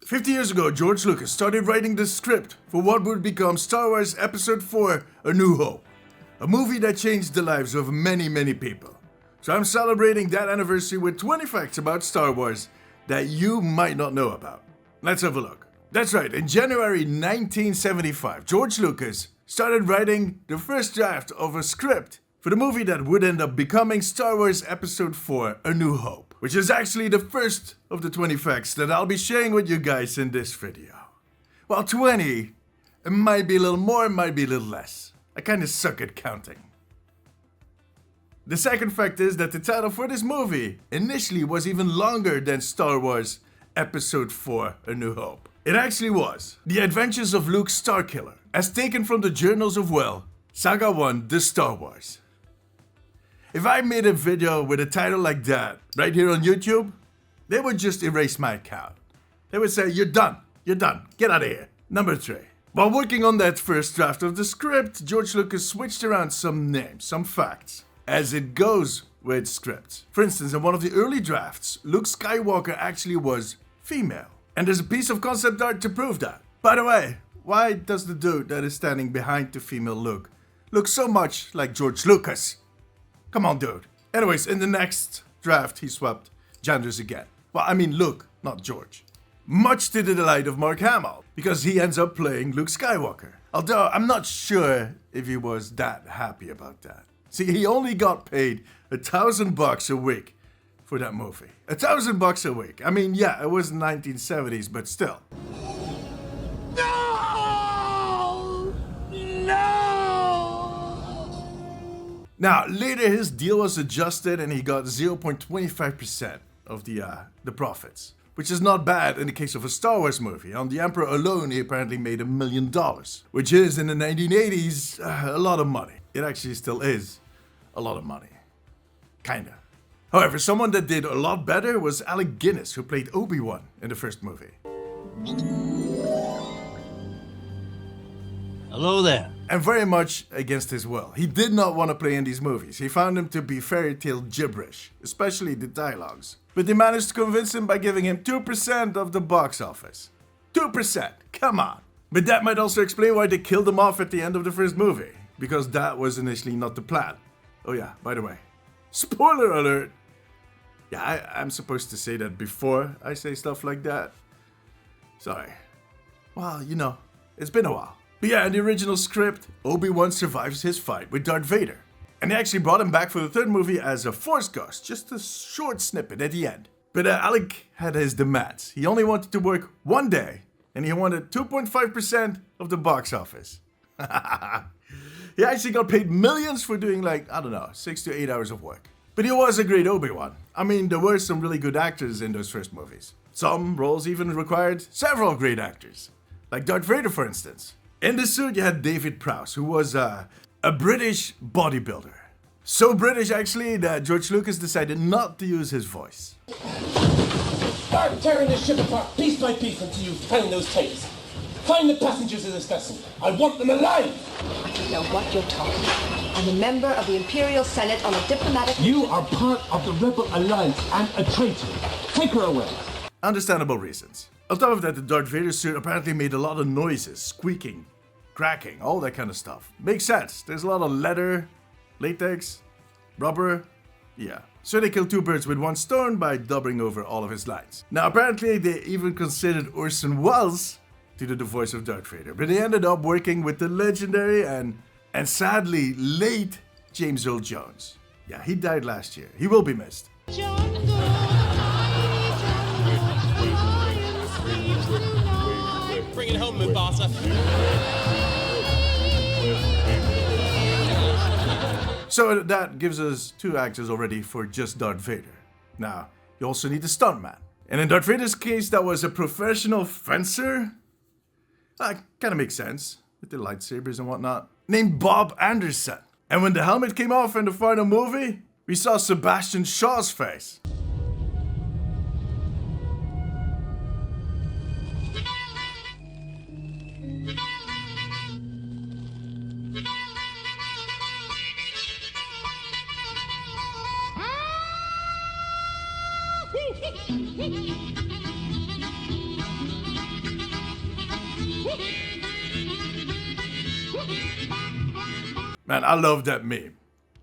50 years ago, George Lucas started writing the script for what would become Star Wars Episode 4, A New Hope. A movie that changed the lives of many, many people. So I'm celebrating that anniversary with 20 facts about Star Wars that you might not know about. Let's have a look. That's right, in January 1975, George Lucas started writing the first draft of a script for the movie that would end up becoming Star Wars Episode 4, A New Hope, which is actually the first of the 20 facts that I'll be sharing with you guys in this video. Well, 20, it might be a little more, it might be a little less. I kinda suck at counting. The second fact is that the title for this movie initially was even longer than Star Wars Episode 4, A New Hope. It actually was The Adventures of Luke Starkiller, as taken from the Journals of Will, Saga 1, The Star Wars. If I made a video with a title like that right here on YouTube, they would just erase my account. They would say, you're done, get out of here. Number 3. While working on that first draft of the script, George Lucas switched around some names, some facts, as it goes with scripts. For instance, in one of the early drafts, Luke Skywalker actually was female. And there's a piece of concept art to prove that. By the way, why does the dude that is standing behind the female Luke look so much like George Lucas? Come on, dude. Anyways, in the next draft, he swapped genders again. Well, I mean Luke, not George. Much to the delight of Mark Hamill, because he ends up playing Luke Skywalker. Although, I'm not sure if he was that happy about that. See, he only got paid $1,000 a week for that movie. $1,000 a week. I mean, yeah, it was the 1970s, but still. Now, later his deal was adjusted and he got 0.25% of the profits. Which is not bad in the case of a Star Wars movie. On The Emperor alone, he apparently made $1 million. Which is, in the 1980s, a lot of money. It actually still is a lot of money. Kinda. However, someone that did a lot better was Alec Guinness, who played Obi-Wan in the first movie. Hello there. And very much against his will. He did not want to play in these movies. He found them to be fairy tale gibberish, especially the dialogues. But they managed to convince him by giving him 2% of the box office. 2%, come on. But that might also explain why they killed him off at the end of the first movie. Because that was initially not the plan. Oh yeah, by the way. Spoiler alert! Yeah, I'm supposed to say that before I say stuff like that. Sorry. Well, you know, it's been a while. But yeah, in the original script, Obi-Wan survives his fight with Darth Vader. And they actually brought him back for the third movie as a Force Ghost, just a short snippet at the end. But Alec had his demands. He only wanted to work one day, and he wanted 2.5% of the box office. He actually got paid millions for doing 6 to 8 hours of work. But he was a great Obi-Wan. I mean, there were some really good actors in those first movies. Some roles even required several great actors. Like Darth Vader, for instance. In the suit, you had David Prowse, who was a British bodybuilder. So British, actually, that George Lucas decided not to use his voice. Start tearing this ship apart piece by piece until you find those tapes. Find the passengers of this vessel. I want them alive! I don't know what you're talking about. I'm a member of the Imperial Senate on a diplomatic... You are part of the Rebel Alliance and a traitor. Take her away. Understandable reasons. On top of that, the Darth Vader suit apparently made a lot of noises, squeaking, cracking, all that kind of stuff. Makes sense. There's a lot of leather, latex, rubber. Yeah. So they killed two birds with one stone by dubbing over all of his lines. Now, apparently, they even considered Orson Welles to do the voice of Darth Vader, but they ended up working with the legendary and sadly late James Earl Jones. Yeah, he died last year. He will be missed. Bring it home, Mufasa. So that gives us two actors already for just Darth Vader. Now, you also need a stuntman. And in Darth Vader's case, that was a professional fencer. Kind of makes sense, with the lightsabers and whatnot. Named Bob Anderson. And when the helmet came off in the final movie, we saw Sebastian Shaw's face. Man, I love that meme.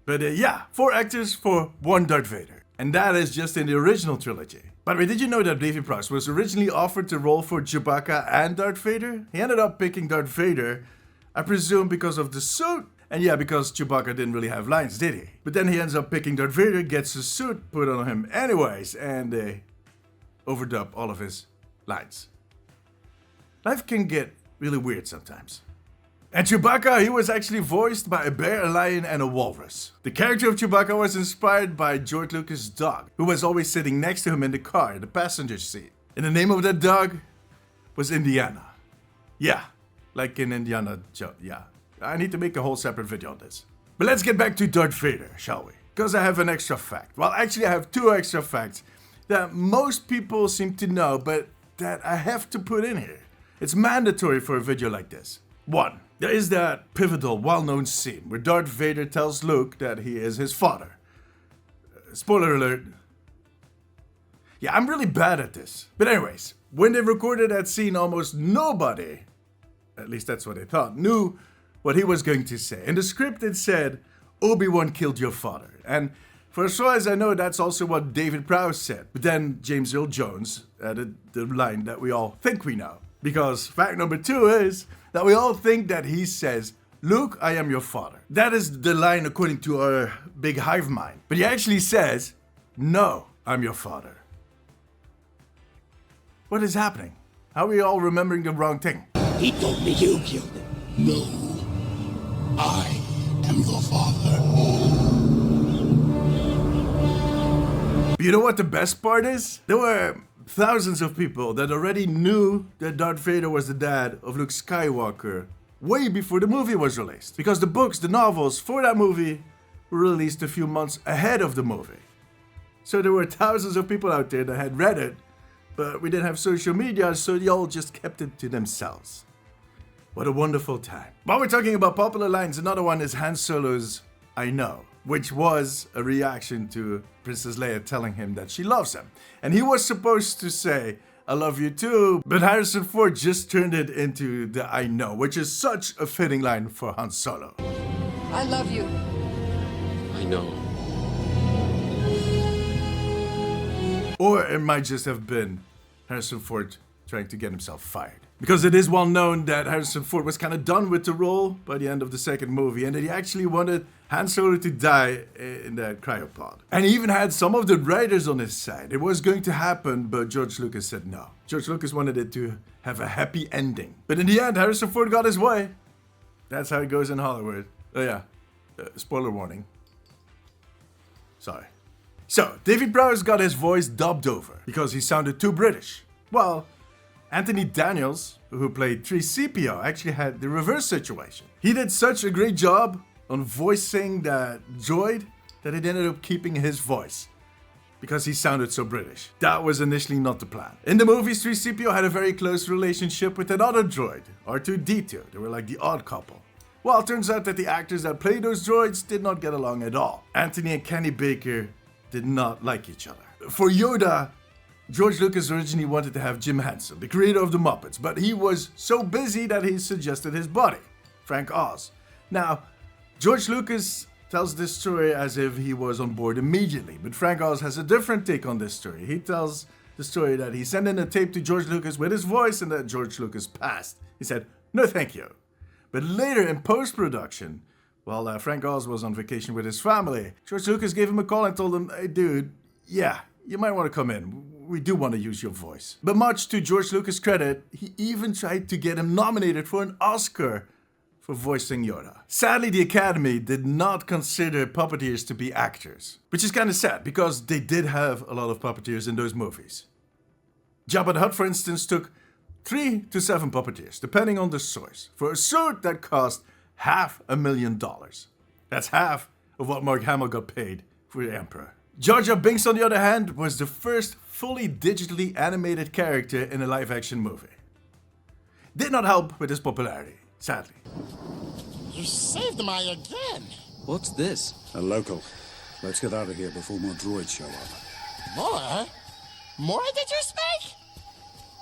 But yeah, 4 actors for 1 Darth Vader. And that is just in the original trilogy. By the way, did you know that David Prowse was originally offered the role for Chewbacca and Darth Vader? He ended up picking Darth Vader, I presume because of the suit. And yeah, because Chewbacca didn't really have lines, did he? But then he ends up picking Darth Vader, gets a suit put on him anyways, and they overdub all of his lines. Life can get really weird sometimes. And Chewbacca, he was actually voiced by a bear, a lion, and a walrus. The character of Chewbacca was inspired by George Lucas' dog, who was always sitting next to him in the car, the passenger seat. And the name of that dog was Indiana. Yeah, like in Indiana Jones, yeah. I need to make a whole separate video on this. But let's get back to Darth Vader, shall we? Because I have an extra fact. Well, actually I have 2 extra facts that most people seem to know, but that I have to put in here. It's mandatory for a video like this. 1. There is that pivotal, well-known scene where Darth Vader tells Luke that he is his father. Spoiler alert. Yeah, I'm really bad at this. But anyways, when they recorded that scene, almost nobody, at least that's what they thought, knew what he was going to say. In the script it said, Obi-Wan killed your father. And for as far as I know, that's also what David Prowse said. But then James Earl Jones added the line that we all think we know. Because fact number 2 is that we all think that he says, Luke, I am your father. That is the line according to our big hive mind. But he actually says, no, I'm your father. What is happening? How are we all remembering the wrong thing? He told me you killed him. No, I am your father. But you know what the best part is? There were thousands of people that already knew that Darth Vader was the dad of Luke Skywalker way before the movie was released. Because the books, the novels for that movie were released a few months ahead of the movie. So there were thousands of people out there that had read it, but we didn't have social media, so they all just kept it to themselves. What a wonderful time. While we're talking about popular lines, another one is Han Solo's I know, which was a reaction to Princess Leia telling him that she loves him. And he was supposed to say, I love you too, but Harrison Ford just turned it into the I know, which is such a fitting line for Han Solo. I love you. I know. Or it might just have been Harrison Ford trying to get himself fired. Because it is well known that Harrison Ford was kind of done with the role by the end of the second movie, and that he actually wanted Han Solo to die in that cryopod. And he even had some of the writers on his side. It was going to happen, but George Lucas said no. George Lucas wanted it to have a happy ending. But in the end, Harrison Ford got his way. That's how it goes in Hollywood. Oh yeah, spoiler warning. Sorry. So, David Prowse got his voice dubbed over because he sounded too British. Well, Anthony Daniels, who played 3CPO, actually had the reverse situation. He did such a great job on voicing that droid that it ended up keeping his voice because he sounded so British. That was initially not the plan. In the movies, 3CPO had a very close relationship with another droid, R2-D2. They were like the odd couple. Well, it turns out that the actors that played those droids did not get along at all. Anthony and Kenny Baker did not like each other. For Yoda, George Lucas originally wanted to have Jim Henson, the creator of the Muppets, but he was so busy that he suggested his buddy, Frank Oz. Now, George Lucas tells this story as if he was on board immediately, but Frank Oz has a different take on this story. He tells the story that he sent in a tape to George Lucas with his voice and that George Lucas passed. He said, no thank you. But later in post-production, while Frank Oz was on vacation with his family, George Lucas gave him a call and told him, hey dude, yeah, you might want to come in. We do want to use your voice. But much to George Lucas' credit, he even tried to get him nominated for an Oscar for voicing Yoda. Sadly, the Academy did not consider puppeteers to be actors, which is kind of sad because they did have a lot of puppeteers in those movies. Jabba the Hutt, for instance, took 3 to 7 puppeteers, depending on the source, for a suit that cost $500,000. That's half of what Mark Hamill got paid for the Emperor. Jar Jar Binks, on the other hand, was the first fully digitally animated character in a live-action movie. Did not help with his popularity, sadly. You saved my again. What's this? A local. Let's get out of here before more droids show up. More? More did you speak?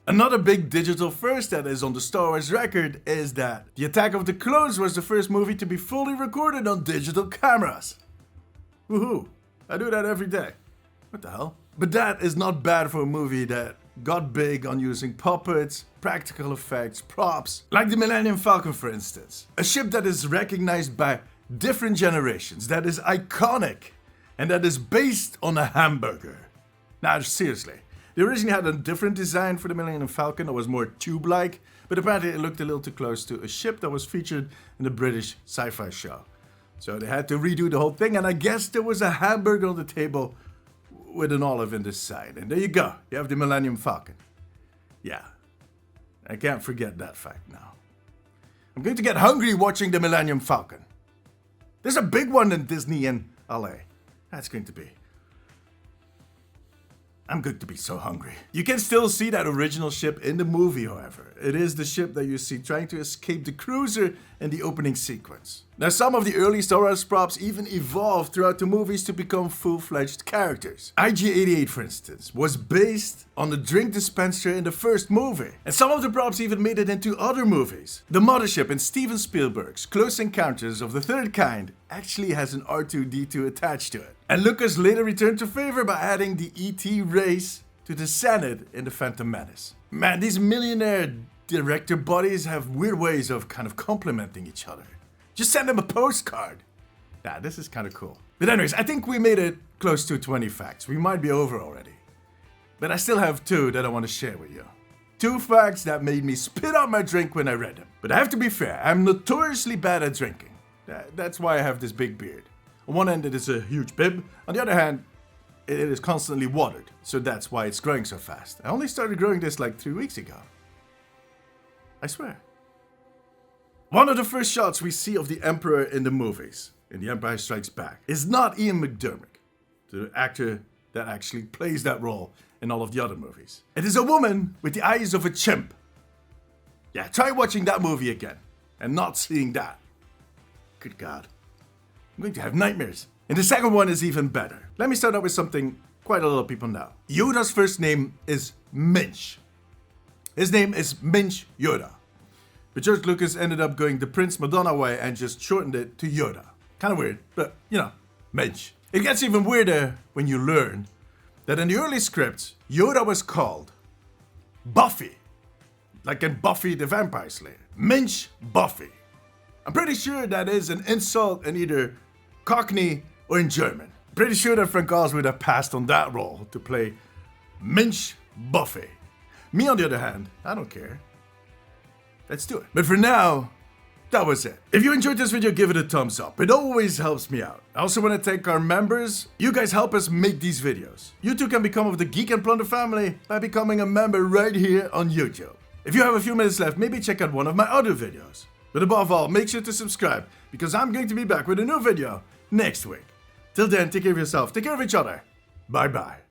Another big digital first that is on the Star Wars record is that the Attack of the Clones was the first movie to be fully recorded on digital cameras. Woohoo! I do that every day. What the hell? But that is not bad for a movie that got big on using puppets, practical effects, props, like the Millennium Falcon for instance. A ship that is recognized by different generations, that is iconic, and that is based on a hamburger. Now seriously, they originally had a different design for the Millennium Falcon that was more tube-like, but apparently it looked a little too close to a ship that was featured in the British sci-fi show. So they had to redo the whole thing, and I guess there was a hamburger on the table with an olive in the side. And there you go, you have the Millennium Falcon. Yeah, I can't forget that fact now. I'm going to get hungry watching the Millennium Falcon. There's a big one in Disney in LA. That's going to be. I'm going to be so hungry. You can still see that original ship in the movie, however. It is the ship that you see trying to escape the cruiser in the opening sequence. Now, some of the early Star Wars props even evolved throughout the movies to become full-fledged characters. IG-88, for instance, was based on the drink dispenser in the first movie. And some of the props even made it into other movies. The mothership in Steven Spielberg's Close Encounters of the Third Kind actually has an R2-D2 attached to it. And Lucas later returned to favor by adding the E.T. race to the Senate in The Phantom Menace. Man, these millionaire director buddies have weird ways of kind of complimenting each other. Just send them a postcard. Yeah, this is kind of cool. But anyways, I think we made it close to 20 facts. We might be over already. But I still have 2 that I want to share with you. 2 facts that made me spit out my drink when I read them. But I have to be fair, I'm notoriously bad at drinking. That's why I have this big beard. On one end it is a huge bib, on the other hand it is constantly watered, so that's why it's growing so fast. I only started growing this like 3 weeks ago. I swear. One of the first shots we see of the Emperor in the movies, in The Empire Strikes Back, is not Ian McDiarmid, the actor that actually plays that role in all of the other movies. It is a woman with the eyes of a chimp. Yeah, try watching that movie again and not seeing that. Good God. I'm going to have nightmares. And the second one is even better. Let me start out with something quite a lot of people know. Yoda's first name is Minch. His name is Minch Yoda. But George Lucas ended up going the Prince Madonna way and just shortened it to Yoda. Kind of weird, but you know, Minch. It gets even weirder when you learn that in the early scripts, Yoda was called Buffy. Like in Buffy the Vampire Slayer. Minch Buffy. I'm pretty sure that is an insult in either Cockney or in German. Pretty sure that Frank Oz would have passed on that role to play Minch Buffy. Me on the other hand, I don't care. Let's do it. But for now, that was it. If you enjoyed this video, give it a thumbs up. It always helps me out. I also want to thank our members. You guys help us make these videos. You too can become of the Geek and Plunder family by becoming a member right here on YouTube. If you have a few minutes left, maybe check out one of my other videos. But above all, make sure to subscribe, because I'm going to be back with a new video next week. Till then, take care of yourself, take care of each other. Bye bye.